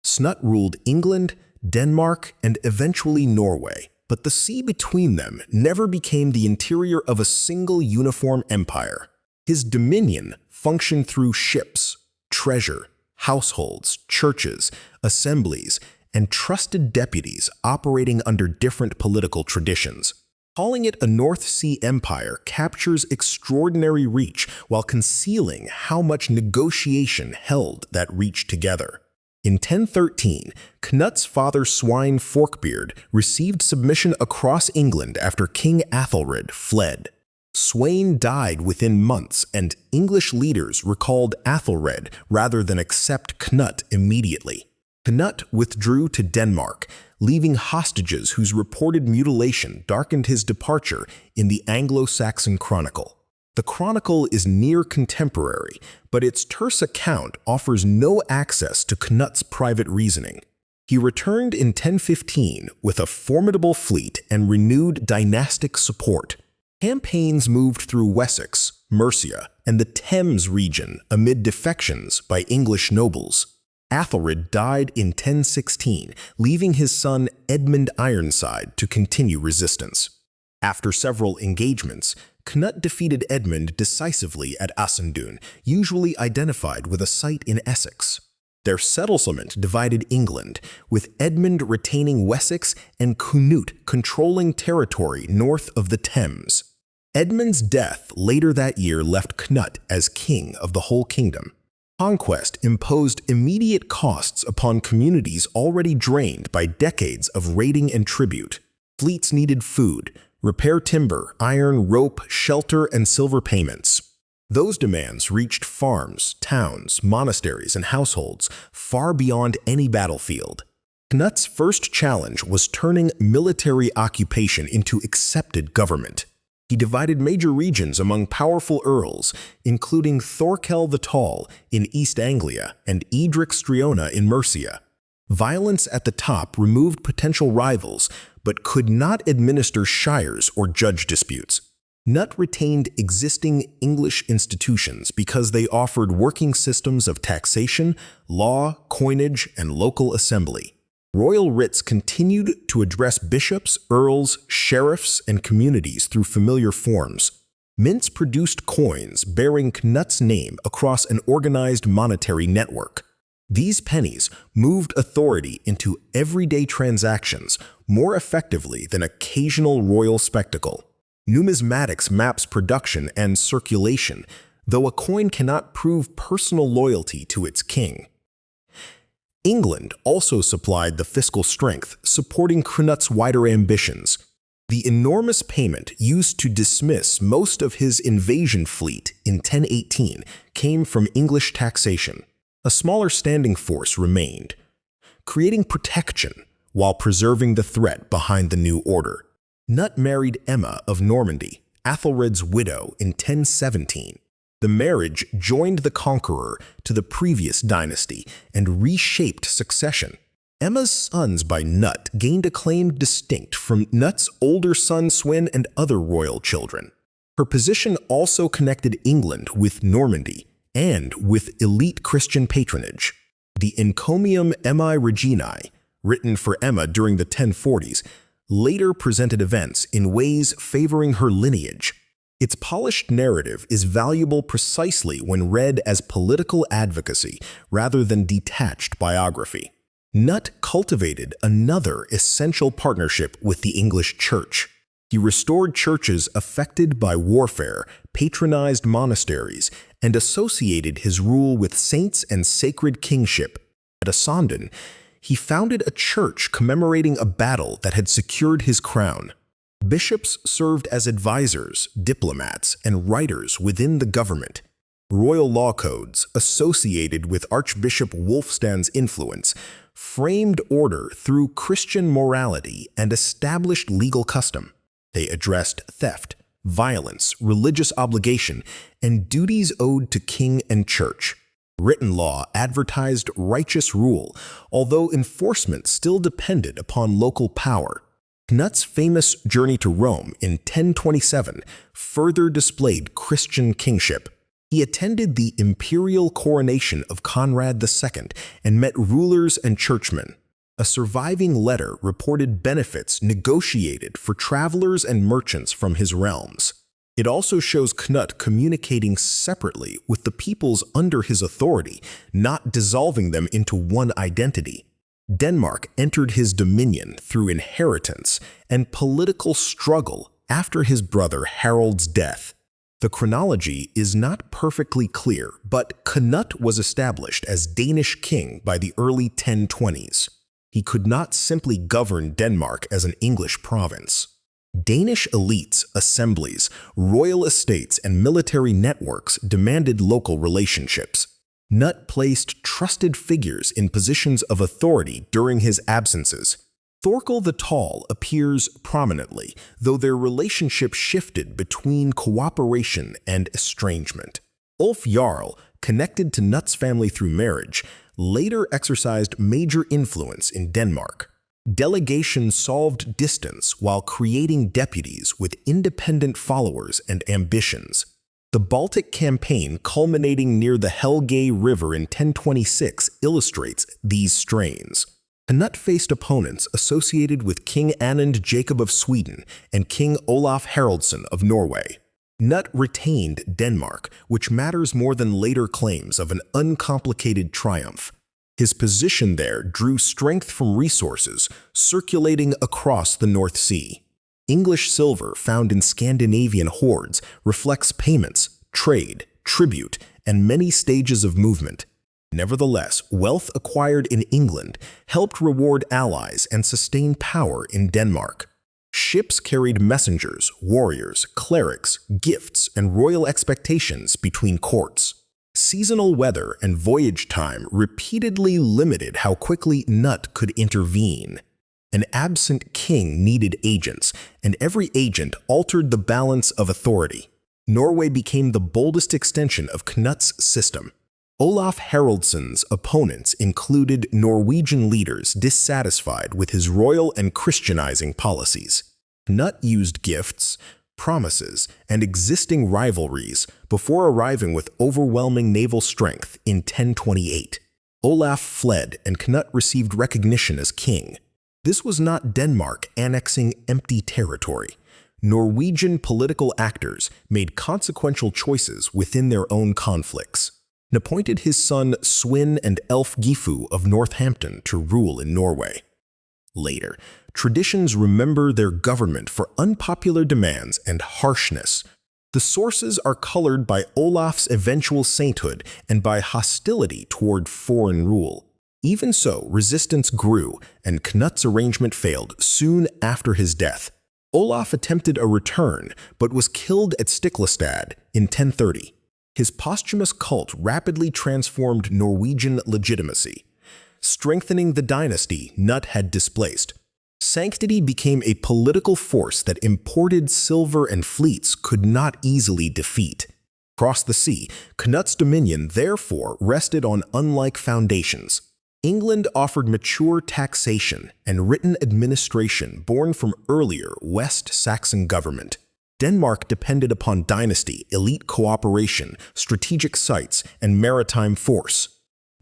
Cnut ruled England, Denmark, and eventually Norway, but the sea between them never became the interior of a single uniform empire. His dominion functioned through ships, treasure, households, churches, assemblies, and trusted deputies operating under different political traditions. Calling it a North Sea empire captures extraordinary reach while concealing how much negotiation held that reach together. In 1013, Cnut's father Swine Forkbeard received submission across England after King Athelred fled. Sweyn died within months, and English leaders recalled Athelred rather than accept Cnut immediately. Cnut withdrew to Denmark, leaving hostages whose reported mutilation darkened his departure in the Anglo-Saxon Chronicle. The Chronicle is near contemporary, but its terse account offers no access to Cnut's private reasoning. He returned in 1015 with a formidable fleet and renewed dynastic support. Campaigns moved through Wessex, Mercia, and the Thames region amid defections by English nobles. Athelred died in 1016, leaving his son Edmund Ironside to continue resistance. After several engagements, Cnut defeated Edmund decisively at Asendun, usually identified with a site in Essex. Their settlement divided England, with Edmund retaining Wessex and Cnut controlling territory north of the Thames. Edmund's death later that year left Cnut as king of the whole kingdom. Conquest imposed immediate costs upon communities already drained by decades of raiding and tribute. Fleets needed food, repair timber, iron, rope, shelter, and silver payments. Those demands reached farms, towns, monasteries, and households far beyond any battlefield. Cnut's first challenge was turning military occupation into accepted government. He divided major regions among powerful earls, including Thorkel the Tall in East Anglia and Edric Striona in Mercia. Violence at the top removed potential rivals, but could not administer shires or judge disputes. Cnut retained existing English institutions because they offered working systems of taxation, law, coinage, and local assembly. Royal writs continued to address bishops, earls, sheriffs, and communities through familiar forms. Mints produced coins bearing Cnut's name across an organized monetary network. These pennies moved authority into everyday transactions more effectively than occasional royal spectacle. Numismatics maps production and circulation, though a coin cannot prove personal loyalty to its king. England also supplied the fiscal strength, supporting Cnut's wider ambitions. The enormous payment used to dismiss most of his invasion fleet in 1018 came from English taxation. A smaller standing force remained, creating protection while preserving the threat behind the new order. Cnut married Emma of Normandy, Athelred's widow, in 1017. The marriage joined the conqueror to the previous dynasty and reshaped succession. Emma's sons by Cnut gained a claim distinct from Cnut's older son Swyn and other royal children. Her position also connected England with Normandy and with elite Christian patronage. The Encomium Emmae Reginae, written for Emma during the 1040s, later presented events in ways favoring her lineage. Its polished narrative is valuable precisely when read as political advocacy rather than detached biography. Cnut cultivated another essential partnership with the English Church. He restored churches affected by warfare, patronized monasteries, and associated his rule with saints and sacred kingship. At Asendun, he founded a church commemorating a battle that had secured his crown. Bishops served as advisors, diplomats, and writers within the government. Royal law codes, associated with Archbishop Wulfstan's influence, framed order through Christian morality and established legal custom. They addressed theft, violence, religious obligation, and duties owed to king and church. Written law advertised righteous rule, although enforcement still depended upon local power. Cnut's famous journey to Rome in 1027 further displayed Christian kingship. He attended the imperial coronation of Conrad II and met rulers and churchmen. A surviving letter reported benefits negotiated for travelers and merchants from his realms. It also shows Cnut communicating separately with the peoples under his authority, not dissolving them into one identity. Denmark entered his dominion through inheritance and political struggle after his brother Harald's death. The chronology is not perfectly clear, but Cnut was established as Danish king by the early 1020s. He could not simply govern Denmark as an English province. Danish elites, assemblies, royal estates, and military networks demanded local relationships. Cnut placed trusted figures in positions of authority during his absences. Thorkel the Tall appears prominently, though their relationship shifted between cooperation and estrangement. Ulf Jarl, connected to Cnut's family through marriage, later exercised major influence in Denmark. Delegation solved distance while creating deputies with independent followers and ambitions. The Baltic campaign culminating near the Helge River in 1026 illustrates these strains. Cnut faced opponents associated with King Anund Jacob of Sweden and King Olaf Haraldsson of Norway. Cnut retained Denmark, which matters more than later claims of an uncomplicated triumph. His position there drew strength from resources circulating across the North Sea. English silver found in Scandinavian hoards reflects payments, trade, tribute, and many stages of movement. Nevertheless, wealth acquired in England helped reward allies and sustain power in Denmark. Ships carried messengers, warriors, clerics, gifts, and royal expectations between courts. Seasonal weather and voyage time repeatedly limited how quickly Cnut could intervene. An absent king needed agents, and every agent altered the balance of authority. Norway became the boldest extension of Cnut's system. Olaf Haraldsson's opponents included Norwegian leaders dissatisfied with his royal and Christianizing policies. Cnut used gifts, promises, and existing rivalries before arriving with overwhelming naval strength in 1028. Olaf fled and Cnut received recognition as king. This was not Denmark annexing empty territory. Norwegian political actors made consequential choices within their own conflicts. Cnut appointed his son Swin and Elf-Gifu of Northampton to rule in Norway. Later, traditions remember their government for unpopular demands and harshness. The sources are colored by Olaf's eventual sainthood and by hostility toward foreign rule. Even so, resistance grew, and Cnut's arrangement failed soon after his death. Olaf attempted a return, but was killed at Stiklestad in 1030. His posthumous cult rapidly transformed Norwegian legitimacy, strengthening the dynasty Cnut had displaced. Sanctity became a political force that imported silver and fleets could not easily defeat. Across the sea, Cnut's dominion therefore rested on unlike foundations. England offered mature taxation and written administration born from earlier West Saxon government. Denmark depended upon dynasty, elite cooperation, strategic sites, and maritime force.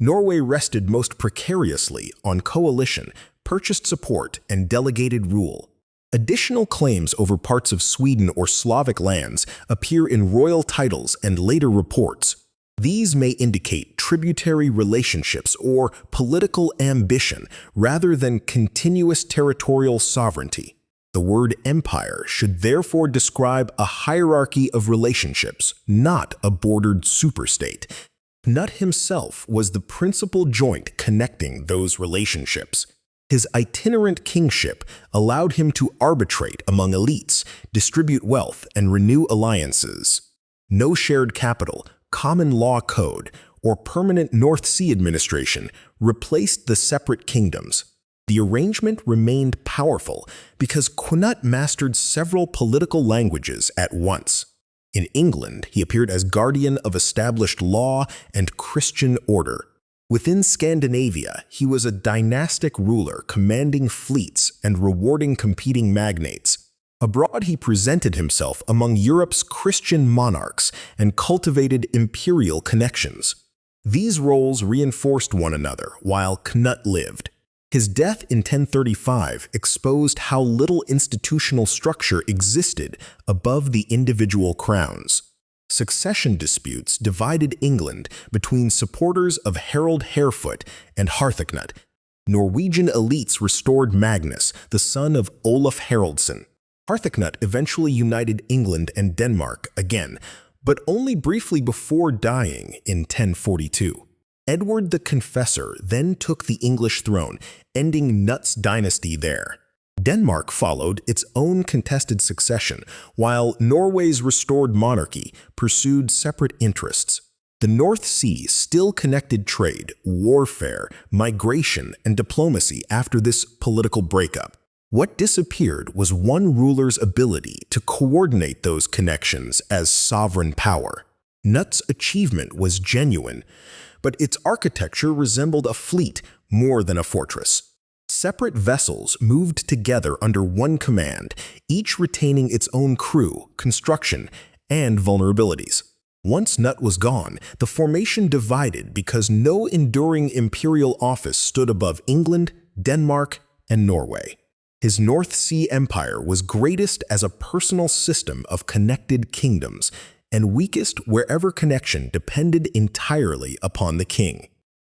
Norway rested most precariously on coalition, purchased support, and delegated rule. Additional claims over parts of Sweden or Slavic lands appear in royal titles and later reports. These may indicate tributary relationships or political ambition rather than continuous territorial sovereignty. The word empire should therefore describe a hierarchy of relationships, not a bordered superstate. Cnut himself was the principal joint connecting those relationships. His itinerant kingship allowed him to arbitrate among elites, distribute wealth, and renew alliances. No shared capital, common law code, or permanent North Sea administration replaced the separate kingdoms. The arrangement remained powerful because Cnut mastered several political languages at once. In England, he appeared as guardian of established law and Christian order. Within Scandinavia, he was a dynastic ruler commanding fleets and rewarding competing magnates. Abroad, he presented himself among Europe's Christian monarchs and cultivated imperial connections. These roles reinforced one another while Cnut lived. His death in 1035 exposed how little institutional structure existed above the individual crowns. Succession disputes divided England between supporters of Harold Harefoot and Harthacnut. Norwegian elites restored Magnus, the son of Olaf Haraldsson. Harthacnut eventually united England and Denmark again, but only briefly before dying in 1042. Edward the Confessor then took the English throne, ending Cnut's dynasty there. Denmark followed its own contested succession, while Norway's restored monarchy pursued separate interests. The North Sea still connected trade, warfare, migration, and diplomacy after this political breakup. What disappeared was one ruler's ability to coordinate those connections as sovereign power. Cnut's achievement was genuine, but its architecture resembled a fleet more than a fortress. Separate vessels moved together under one command, each retaining its own crew, construction, and vulnerabilities. Once Cnut was gone, the formation divided because no enduring imperial office stood above England, Denmark, and Norway. His North Sea empire was greatest as a personal system of connected kingdoms, and weakest wherever connection depended entirely upon the king.